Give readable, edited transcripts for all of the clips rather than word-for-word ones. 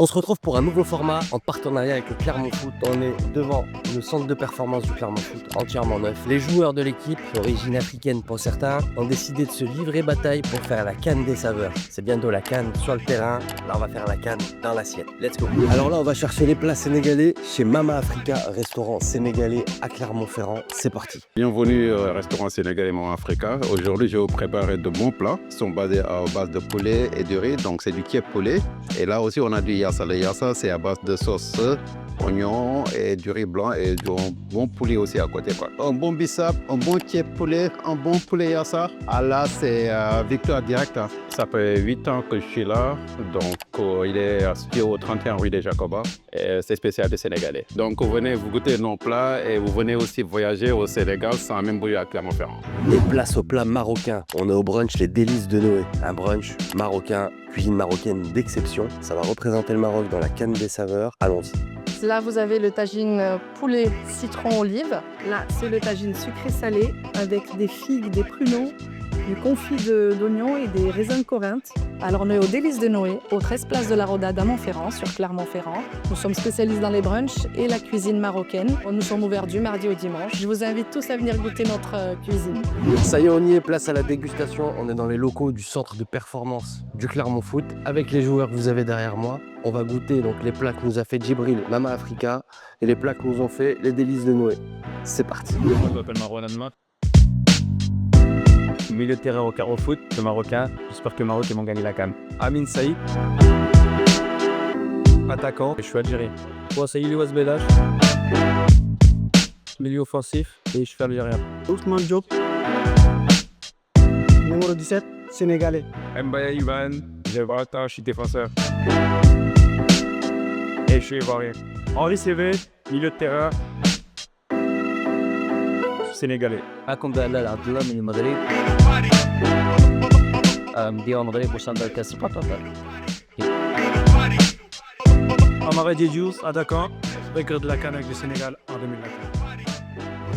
On se retrouve pour un nouveau format en partenariat avec le Clermont Foot. On est devant le centre de performance du Clermont Foot, entièrement neuf. Les joueurs de l'équipe, d'origine africaine pour certains, ont décidé de se livrer bataille pour faire la canne des saveurs. C'est bientôt la canne sur le terrain. Là, on va faire la canne dans l'assiette. Let's go. Alors là, on va chercher les plats sénégalais chez Mama Africa, restaurant sénégalais à Clermont-Ferrand. C'est parti. Bienvenue au restaurant sénégalais Mama Africa. Aujourd'hui, je vais vous préparer de bons plats. Ils sont basés à base de poulet et de riz, donc c'est du kiep poulet. Et là aussi, on a du yassa. Le yassa, c'est à base de sauce, oignons et du riz blanc et du bon poulet aussi à côté, quoi. Un bon bissap, un bon kiep poulet, un bon poulet yassa. Ah là, c'est victoire directe. Ça fait 8 ans que je suis là, donc il est situé au 31 rue des Jacobins. C'est spécial des Sénégalais. Donc vous venez, vous goûtez nos plats et vous venez aussi voyager au Sénégal sans même bouger à Clermont-Ferrand. Et place au plat marocain. On est au brunch Les Délices de Noé. Un brunch marocain, cuisine marocaine d'exception. Ça va représenter le Maroc dans la canne des saveurs. Allons-y. Là, vous avez le tagine poulet citron olive. Là, c'est le tagine sucré-salé avec des figues, des pruneaux, du confit d'oignons et des raisins de Corinthe. Alors, on est aux Délices de Noé, au 13 place de la Rodade à Montferrand, sur Clermont-Ferrand. Nous sommes spécialistes dans les brunchs et la cuisine marocaine. Nous sommes ouverts du mardi au dimanche. Je vous invite tous à venir goûter notre cuisine. Ça y est, on y est, place à la dégustation. On est dans les locaux du centre de performance du Clermont Foot. Avec les joueurs que vous avez derrière moi, on va goûter donc les plats que nous a fait Djibril, Mama Africa, et les plats que nous ont fait les Délices de Noé. C'est parti. Moi, je m'appelle Marwan Admat. Milieu de terrain au Clermont Foot, le Marocain. J'espère que le Maroc ils vont gagner la CAN. Amin Saïd, attaquant. Je suis algérien. Moi, Saïd Ouazbedash, milieu offensif et je suis algérien. Ousmane Diop, numéro 17, sénégalais. Mbaya Ivan, j'ai 20 ans, je suis défenseur. Et je suis ivoirien. Henri Cévé, milieu de terrain. sénégalais. معكم بلال عبد الله من المغرب. مدير المغرب وصندوق كاس القطر. Amara Diédhiou, attaquant, vainqueur de la CAN avec le Sénégal en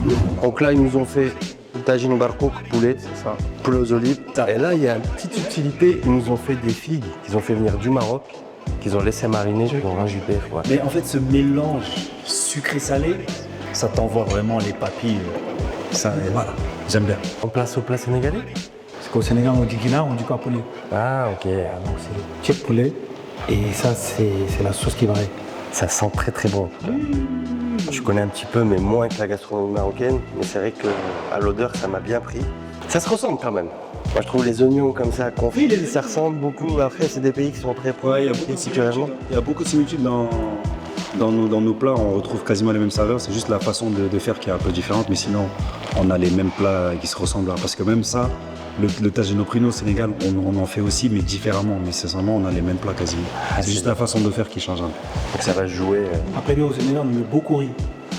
2021. Donc là, ils nous ont fait tagine barkouk, poulet, c'est ça, poulet aux olives. Et là, il y a une petite subtilité, ils nous ont fait des figues qu'ils ont fait venir du Maroc, qu'ils ont laissé mariner pour injuper. Ouais. Mais en fait, ce mélange sucré-salé, ça t'envoie vraiment les papilles. Ça, voilà, j'aime bien. On place au plat sénégalais. Parce qu'au Sénégal, on dit guinard, on dit quoi, poulet? Ah, ok. Donc c'est check poulet. Et ça, c'est la sauce qui varie. Ça sent très très bon. Je connais un petit peu, mais moins que la gastronomie marocaine. Mais c'est vrai qu'à l'odeur, ça m'a bien pris. Ça se ressemble quand même. Moi, je trouve les oignons comme ça, confits, ça ressemble beaucoup. Après, c'est des pays qui sont très proches. Ouais, il y a beaucoup de similitudes dans nos plats. On retrouve quasiment les mêmes saveurs. C'est juste la façon de faire qui est un peu différente. Mais sinon, on a les mêmes plats qui se ressemblent. Parce que même ça, le tagine au pruneau au Sénégal, on en fait aussi, mais différemment. Mais sincèrement, on a les mêmes plats quasiment. C'est juste la façon de faire qui change un peu. Donc ça va se jouer. Après, nous, au Sénégal, on met beaucoup riz.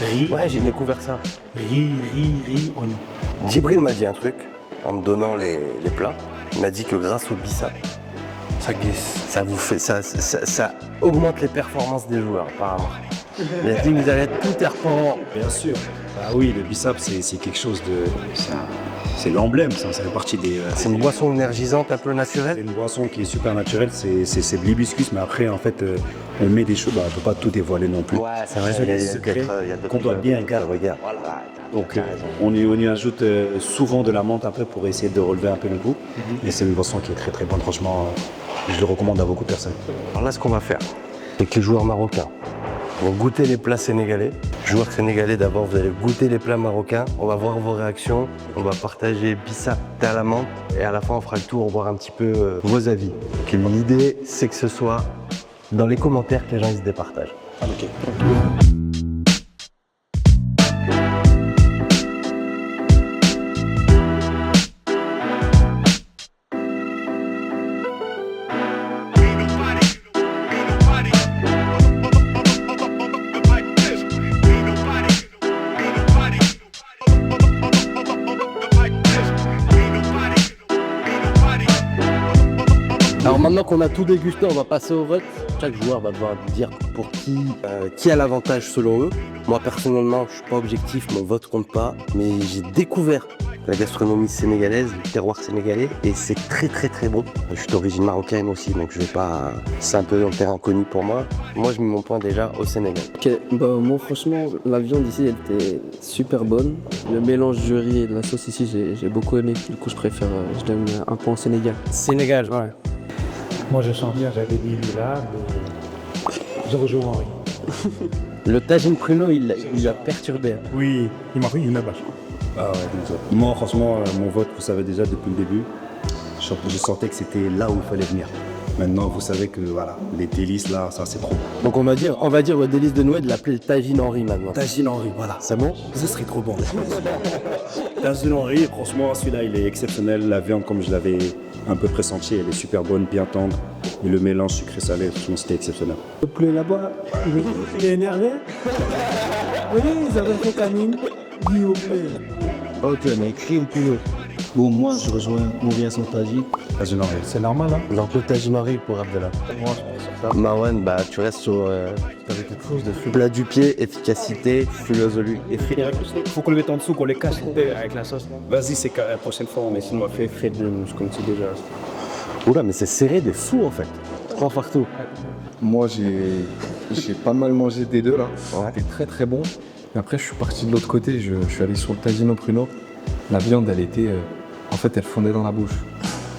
Riz, Ouais, j'ai découvert ça. riz, oignon. Djibril m'a dit un truc en me donnant les plats. Il m'a dit que grâce au bissap, Ça glisse. ça augmente les performances des joueurs, apparemment. Il a dit que vous allez être tout performant. Bien sûr. Ah oui, le bissap, c'est quelque chose de... C'est l'emblème, ça fait partie des... C'est une boisson énergisante un peu C'est naturelle. une boisson qui est super naturelle, c'est de l'hibiscus, mais après, en fait, on met des choses, on ne peut pas tout dévoiler non plus. Ouais, c'est vrai, il y a des secrets qu'on doit bien garder. Regarde, voilà. Donc, on y ajoute souvent de la menthe après pour essayer de relever un peu le goût. Et c'est une boisson qui est très très bonne, franchement, je le recommande à beaucoup de personnes. Alors là, ce qu'on va faire, c'est que les joueurs marocains vont goûter les plats sénégalais. Joueurs sénégalais, d'abord, vous allez goûter les plats marocains. On va voir vos réactions. On va partager bissap à la menthe. Et à la fin, on fera le tour, voir un petit peu vos avis. Donc, l'idée, c'est que ce soit dans les commentaires que les gens ils se départagent. Ok. Alors maintenant qu'on a tout dégusté, on va passer au vote. chaque joueur va devoir dire pour qui a l'avantage selon eux. Moi personnellement, je suis pas objectif, mon vote compte pas, mais j'ai découvert la gastronomie sénégalaise, le terroir sénégalais, et c'est très très très bon. Je suis d'origine marocaine aussi, donc je vais pas. C'est un peu un terrain inconnu pour moi. Moi, je mets mon point déjà au Sénégal. Ok, bah moi franchement, la viande ici elle était super bonne. Le mélange du riz et de la sauce ici, j'ai beaucoup aimé. Du coup, je donne un point au Sénégal. Sénégal, ouais. Moi, je sens bien, j'avais dit lui là, mais je rejoins Henri. Le tagine pruneau, il a perturbé. Oui, il m'a pris une bâche. Ah ouais, donc ça. Moi, franchement, mon vote, vous savez déjà depuis le début, je sentais que c'était là où il fallait venir. Maintenant, vous savez que voilà, les délices là, ça c'est trop. Donc on va dire au délice de Noël de l'appeler le tagine Henri maintenant. Tagine Henri, voilà. C'est bon? Ça serait trop bon. Tagine Henri, franchement, celui-là, il est exceptionnel. La viande, comme je l'avais un peu pressenti, elle est super bonne, bien tendre. Et le mélange sucré-salé, franchement, c'était exceptionnel. Le poulet là-bas, il est énervé. Oui, ils avaient fait canine. Dis au poulet. Ok, mais écrit ou plus. Bon, moi, je rejoins Mourir son tagine. Tagine Henri. C'est normal, hein. Donc le tagine Henri pour Abdallah. Marwan, bah tu restes sur quelque chose de plat du pied, efficacité, philosophie et Faut qu'on le mette en dessous, qu'on les cache avec la sauce. Vas-y, c'est la prochaine fois, on essaie de faire. Fait de je connaissais déjà. Oula, mais c'est serré de fou en fait. 3 partout. Moi, j'ai pas mal mangé des deux là. C'était très très bon. Mais après, je suis parti de l'autre côté. Je suis allé sur le tagine au pruneau. La viande, elle était. En fait, elle fondait dans la bouche.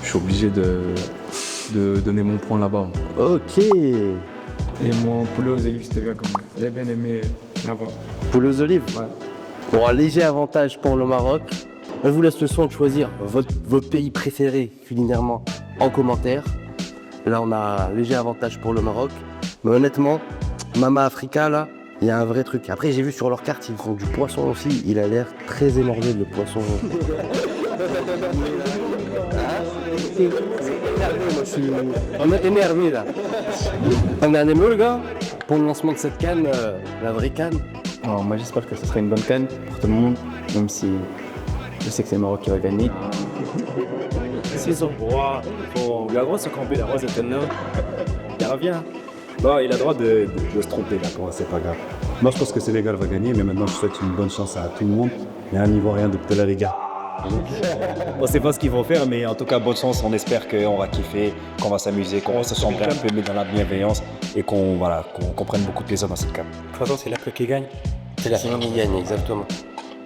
Je suis obligé de donner mon point là-bas. Ok. Et mon poulet aux olives, c'était bien comme moi. J'ai bien aimé là-bas. Poulet aux olives. Ouais. Bon, un léger avantage pour le Maroc. Je vous laisse le soin de choisir votre pays préféré culinairement en commentaire. Là, on a un léger avantage pour le Maroc. Mais honnêtement, Mama Africa, là, il y a un vrai truc. Après, j'ai vu sur leur carte, ils font du poisson aussi. Il a l'air très énervé, le poisson. On est énervé là. On a un émeu, le gars, pour le lancement de cette canne, la vraie canne. Alors, moi j'espère que ce sera une bonne canne pour tout le monde, même si je sais que c'est le Maroc qui va gagner. C'est son roi. La grosse se camper, la rose est là. Il revient. Non, il a le droit de se tromper là, c'est pas grave. Moi, je pense que Sénégal va gagner, mais maintenant, je souhaite une bonne chance à tout le monde. Et un Ivoirien de là, les gars. On sait pas ce qu'ils vont faire, mais en tout cas, bonne chance. On espère qu'on va kiffer, qu'on va s'amuser, qu'on va se chambrer un peu, mais dans la bienveillance et qu'on prenne beaucoup de plaisir dans cette canne. De toute façon, c'est l'Afrique qui gagne. C'est la finale qui gagne, exactement.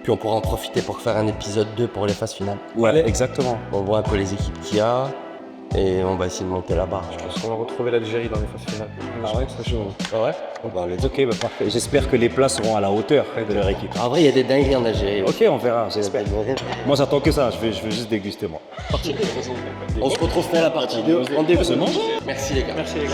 Puis on pourra en profiter pour faire un épisode 2 pour les phases finales. Ouais, exactement. On voit un peu les équipes qu'il y a et on va essayer de monter la barre. Je pense. On va retrouver l'Algérie dans les phases finales. Ah ouais, ça joue. Ah ouais? Ok, bah parfait. J'espère que les plats seront à la hauteur de leur équipe. En vrai, il y a des dingueries en Algérie. Ok, on verra, j'espère. Moi, j'attends que ça. Je veux juste déguster, moi. On se retrouve à la partie 2. Rendez-vous. Merci les gars. Merci les gars.